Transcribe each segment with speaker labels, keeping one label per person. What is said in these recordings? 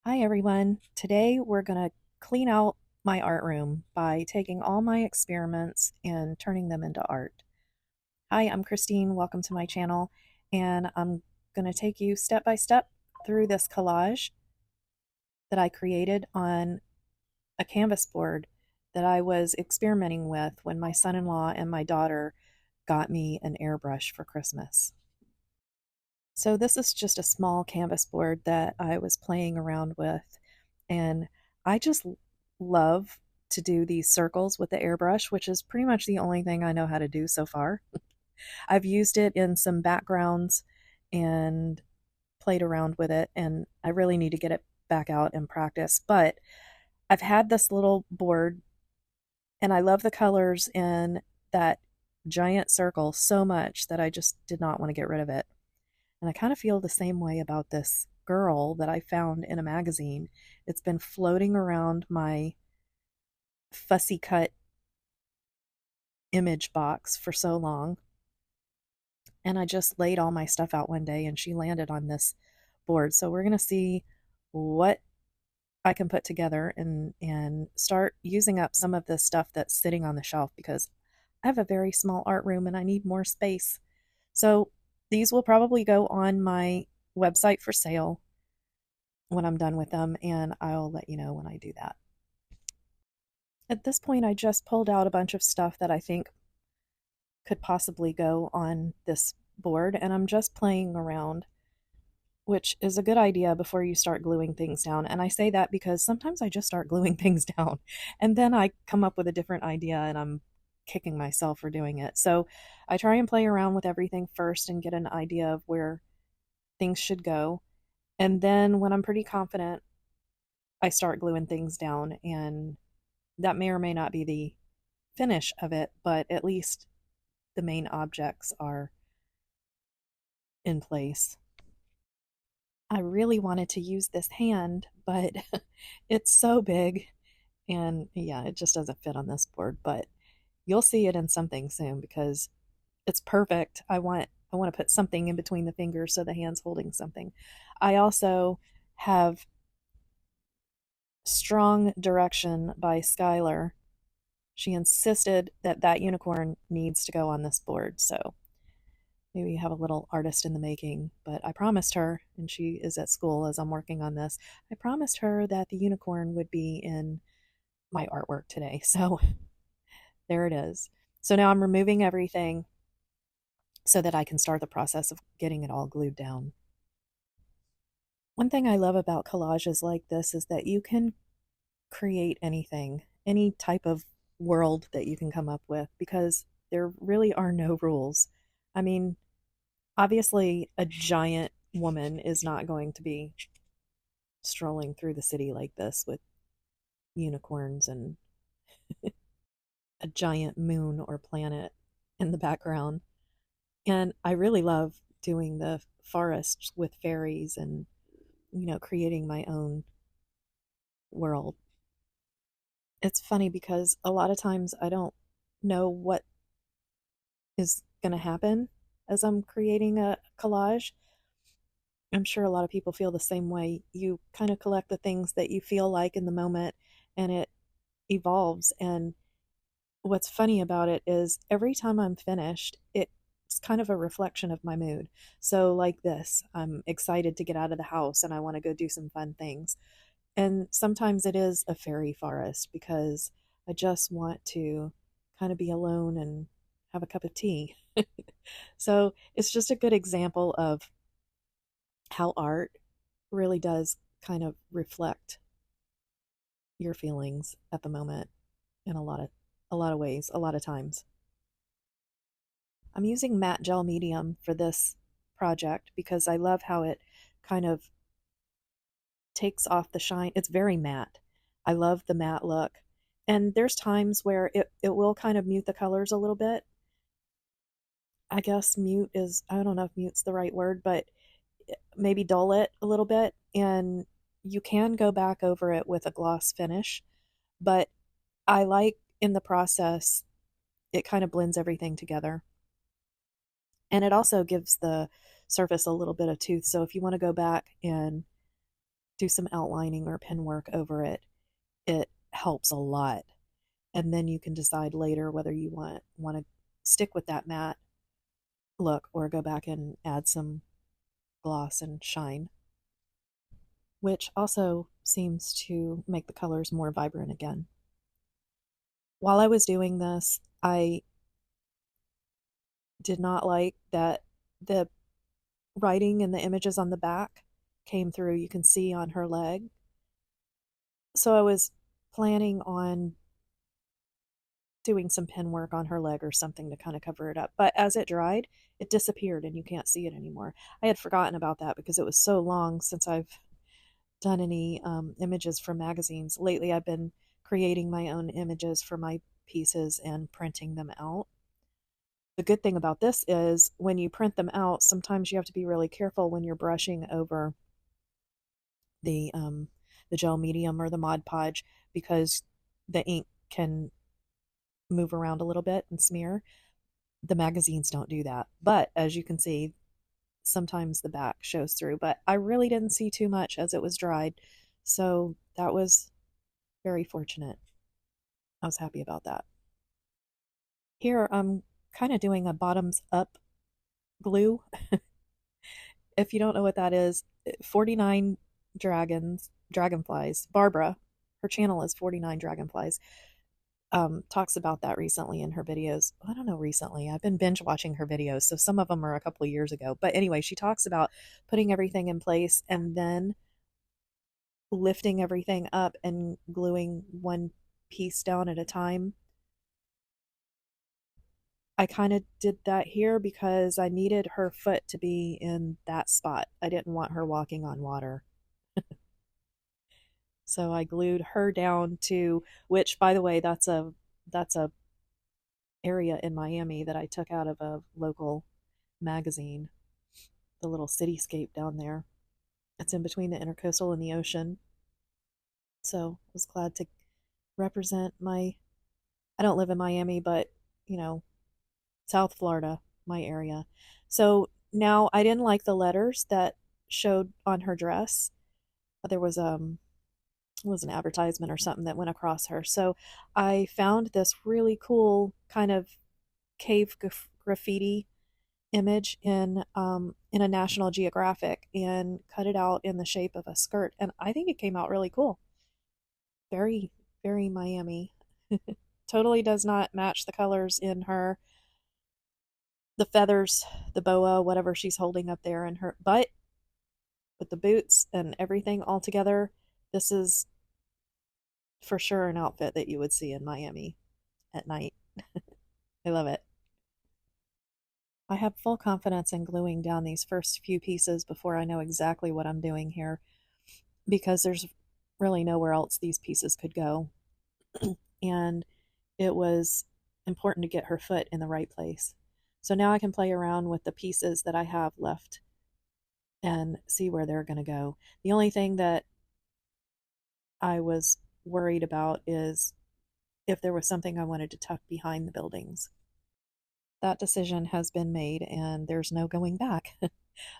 Speaker 1: Hi everyone. Today we're going to clean out my art room by taking all my experiments and turning them into art. Hi, I'm Christine. Welcome to my channel. And I'm going to take you step by step through this collage that I created on a canvas board that I was experimenting with when my son-in-law and my daughter got me an airbrush for Christmas. So this is just a small canvas board that I was playing around with, and I just love to do these circles with the airbrush, which is pretty much the only thing I know how to do so far. I've used it in some backgrounds and played around with it, and I really need to get it back out and practice. But I've had this little board, and I love the colors in that giant circle so much that I just did not want to get rid of it. And I kind of feel the same way about this girl that I found in a magazine. It's been floating around my fussy cut image box for so long. And I just laid all my stuff out one day and she landed on this board. So we're going to see what I can put together and start using up some of this stuff that's sitting on the shelf because I have a very small art room and I need more space. So these will probably go on my website for sale when I'm done with them, and I'll let you know when I do that. At this point, I just pulled out a bunch of stuff that I think could possibly go on this board, and I'm just playing around, which is a good idea before you start gluing things down. And I say that because sometimes I just start gluing things down, and then I come up with a different idea, and I'm kicking myself for doing it. So I try and play around with everything first and get an idea of where things should go. And then when I'm pretty confident, I start gluing things down, and that may or may not be the finish of it, but at least the main objects are in place. I really wanted to use this hand, but it's so big and yeah, it just doesn't fit on this board, but you'll see it in something soon because it's perfect. I want to put something in between the fingers so the hand's holding something. I also have Strong Direction by Skylar. She insisted that that unicorn needs to go on this board. So maybe you have a little artist in the making. But I promised her, and she is at school as I'm working on this, I promised her that the unicorn would be in my artwork today. So there it is. So now I'm removing everything so that I can start the process of getting it all glued down. One thing I love about collages like this is that you can create anything, any type of world that you can come up with, because there really are no rules. I mean, obviously, a giant woman is not going to be strolling through the city like this with unicorns and a giant moon or planet in the background. And I really love doing the forest with fairies and, creating my own world. It's funny because a lot of times I don't know what is going to happen as I'm creating a collage. I'm sure a lot of people feel the same way. You kind of collect the things that you feel like in the moment and it evolves. And what's funny about it is every time I'm finished, it's kind of a reflection of my mood. So, like this, I'm excited to get out of the house and I want to go do some fun things. And sometimes it is a fairy forest because I just want to kind of be alone and have a cup of tea. So, it's just a good example of how art really does kind of reflect your feelings at the moment in a lot of ways, a lot of times. I'm using matte gel medium for this project because I love how it kind of takes off the shine. It's very matte. I love the matte look. And there's times where it will kind of mute the colors a little bit. I guess mute is, I don't know if mute's the right word, but maybe dull it a little bit. And you can go back over it with a gloss finish. But I like in the process, it kind of blends everything together. And it also gives the surface a little bit of tooth. So if you want to go back and do some outlining or pen work over it, it helps a lot. And then you can decide later whether you want to stick with that matte look or go back and add some gloss and shine, which also seems to make the colors more vibrant again. While I was doing this, I did not like that the writing and the images on the back came through. You can see on her leg. So I was planning on doing some pen work on her leg or something to kind of cover it up. But as it dried, it disappeared and you can't see it anymore. I had forgotten about that because it was so long since I've done any images for magazines. Lately, I've been creating my own images for my pieces and printing them out. The good thing about this is when you print them out, sometimes you have to be really careful when you're brushing over the um, the gel medium or the Mod Podge because the ink can move around a little bit and smear. The magazines don't do that. But as you can see, sometimes the back shows through. But I really didn't see too much as it was dried. So that was very fortunate. I was happy about that. Here I'm kind of doing a bottoms up glue. If you don't know what that is, 49 dragonflies. Barbara, her channel is 49 dragonflies. Talks about that recently in her videos. I don't know recently. I've been binge watching her videos, so some of them are a couple of years ago. But anyway, she talks about putting everything in place and then lifting everything up and gluing one piece down at a time. I kind of did that here because I needed her foot to be in that spot. I didn't want her walking on water. So I glued her down to, which by the way, that's a area in Miami that I took out of a local magazine, the little cityscape down there. It's in between the intercoastal and the ocean. So I was glad to represent my, I don't live in Miami, but you know, South Florida, my area. So now I didn't like the letters that showed on her dress. There was was an advertisement or something that went across her. So I found this really cool kind of cave graffiti image in a National Geographic and cut it out in the shape of a skirt, and I think it came out really cool. Very very Miami. Totally does not match the colors in her, the feathers, the boa, whatever she's holding up there in her, but with the boots and everything all together, this is for sure an outfit that you would see in Miami at night. I love it. I have full confidence in gluing down these first few pieces before I know exactly what I'm doing here because there's really nowhere else these pieces could go. And it was important to get her foot in the right place. So now I can play around with the pieces that I have left and see where they're going to go. The only thing that I was worried about is if there was something I wanted to tuck behind the buildings. That decision has been made and there's no going back.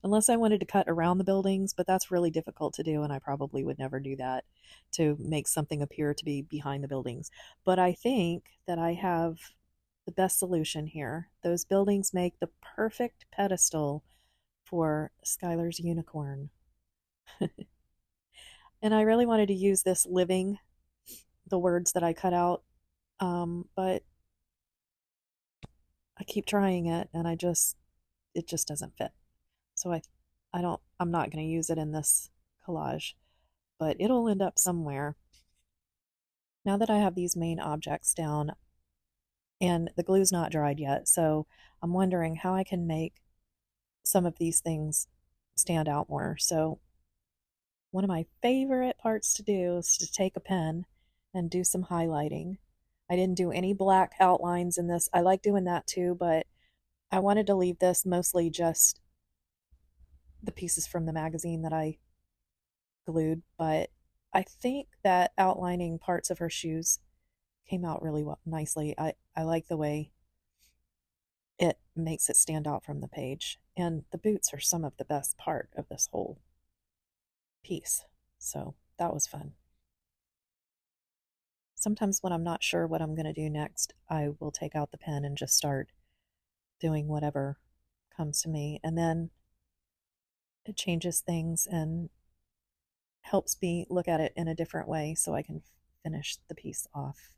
Speaker 1: Unless I wanted to cut around the buildings, but that's really difficult to do, and I probably would never do that to make something appear to be behind the buildings. But I think that I have the best solution here. Those buildings make the perfect pedestal for Skylar's unicorn. And I really wanted to use this living, the words that I cut out, but I keep trying it and it just doesn't fit. So I'm not going to use it in this collage, but it'll end up somewhere. Now that I have these main objects down and the glue's not dried yet, so I'm wondering how I can make some of these things stand out more. So one of my favorite parts to do is to take a pen and do some highlighting. I didn't do any black outlines in this. I like doing that too, but I wanted to leave this mostly just the pieces from the magazine that I glued, but I think that outlining parts of her shoes came out really nicely. I like the way it makes it stand out from the page. And the boots are some of the best part of this whole piece. So that was fun. Sometimes when I'm not sure what I'm going to do next, I will take out the pen and just start doing whatever comes to me. And then it changes things and helps me look at it in a different way so I can finish the piece off.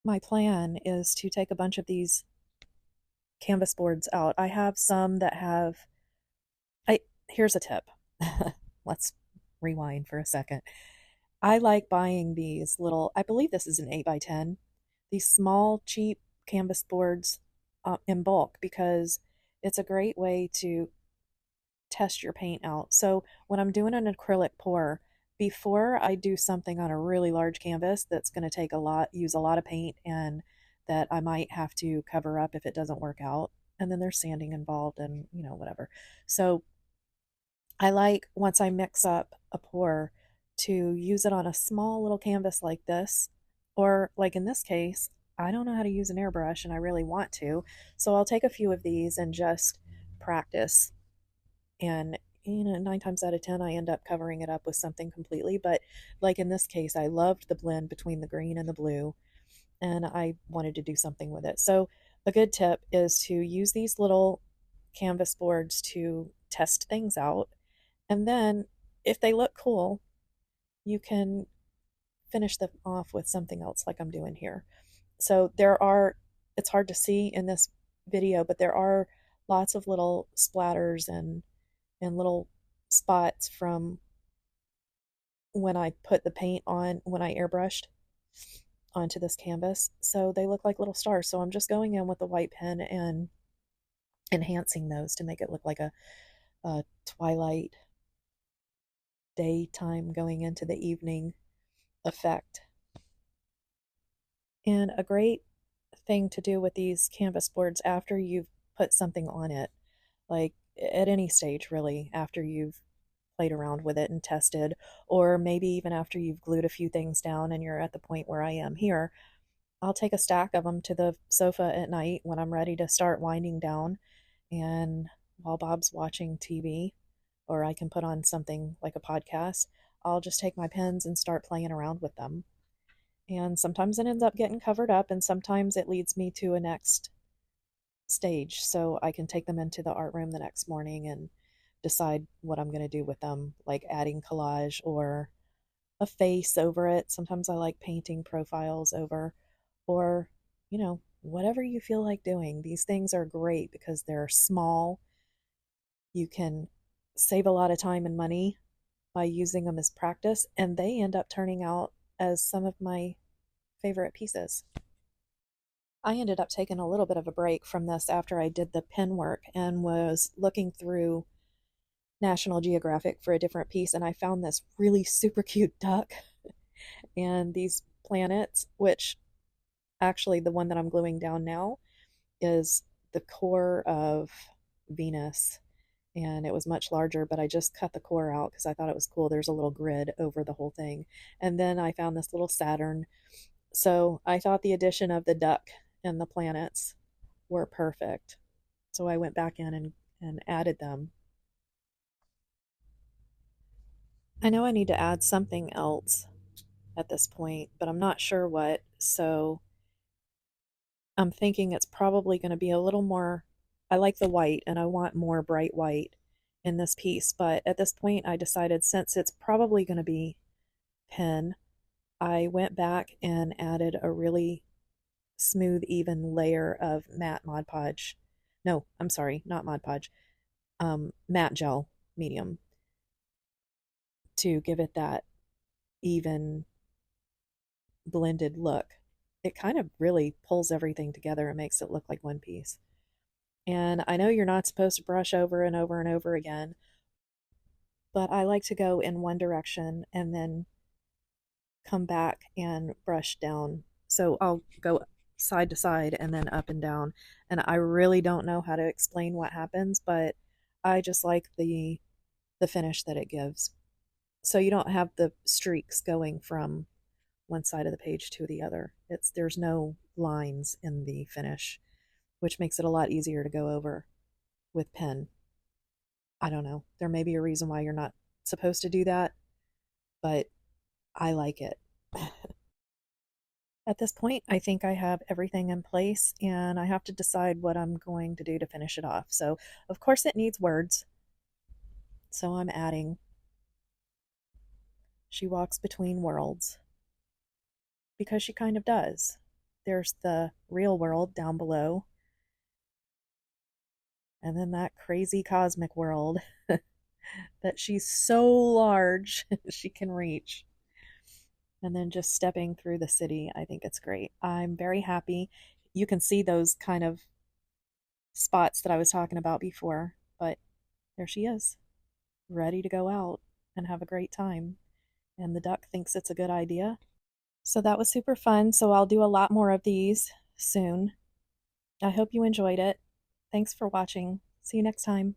Speaker 1: My plan is to take a bunch of these canvas boards out. I have some that have I here's a tip. Let's rewind for a second. I like buying these little, I believe this is an 8 by 10, these small, cheap canvas boards in bulk because it's a great way to test your paint out. So when I'm doing an acrylic pour, before I do something on a really large canvas that's going to take a lot, use a lot of paint, and that I might have to cover up if it doesn't work out, and then there's sanding involved and, whatever. So I like, once I mix up a pour, to use it on a small little canvas like this, or like in this case, I don't know how to use an airbrush and I really want to. So I'll take a few of these and just practice. And, 9 times out of 10, I end up covering it up with something completely. But like in this case, I loved the blend between the green and the blue, and I wanted to do something with it. So a good tip is to use these little canvas boards to test things out, and then if they look cool, you can finish them off with something else like I'm doing here. So it's hard to see in this video, but there are lots of little splatters and little spots from when I put the paint on, when I airbrushed onto this canvas. So they look like little stars. So I'm just going in with a white pen and enhancing those to make it look like a twilight daytime going into the evening effect. And a great thing to do with these canvas boards after you've put something on it, like at any stage really, after you've played around with it and tested, or maybe even after you've glued a few things down and you're at the point where I am here, I'll take a stack of them to the sofa at night when I'm ready to start winding down. And while Bob's watching TV, or I can put on something like a podcast, I'll just take my pens and start playing around with them. And sometimes it ends up getting covered up, and sometimes it leads me to a next stage. So I can take them into the art room the next morning and decide what I'm going to do with them, like adding collage or a face over it. Sometimes I like painting profiles over, or, whatever you feel like doing. These things are great because they're small. You can save a lot of time and money by using them as practice, and they end up turning out as some of my favorite pieces. I ended up taking a little bit of a break from this after I did the pen work and was looking through National Geographic for a different piece, and I found this really super cute duck and these planets, which actually the one that I'm gluing down now is the core of Venus, and it was much larger, but I just cut the core out because I thought it was cool. There's a little grid over the whole thing. And then I found this little Saturn. So I thought the addition of the duck and the planets were perfect. So I went back in and added them. I know I need to add something else at this point, but I'm not sure what. So I'm thinking it's probably going to be a little more. I like the white and I want more bright white in this piece, but at this point I decided, since it's probably going to be pen, I went back and added a really smooth, even layer of matte Mod Podge. No, I'm sorry, not Mod Podge. Matte gel medium, to give it that even blended look. It kind of really pulls everything together and makes it look like one piece. And I know you're not supposed to brush over and over and over again, but I like to go in one direction and then come back and brush down. So I'll go side to side and then up and down. And I really don't know how to explain what happens, but I just like the finish that it gives. So you don't have the streaks going from one side of the page to the other. There's no lines in the finish, which makes it a lot easier to go over with pen. I don't know. There may be a reason why you're not supposed to do that, but I like it. At this point, I think I have everything in place and I have to decide what I'm going to do to finish it off. So, of course, it needs words. So I'm adding, she walks between worlds because she kind of does. There's the real world down below, and then that crazy cosmic world that she's so large she can reach. And then just stepping through the city, I think it's great. I'm very happy. You can see those kind of spots that I was talking about before, but there she is, ready to go out and have a great time. And the duck thinks it's a good idea. So that was super fun. So I'll do a lot more of these soon. I hope you enjoyed it. Thanks for watching. See you next time.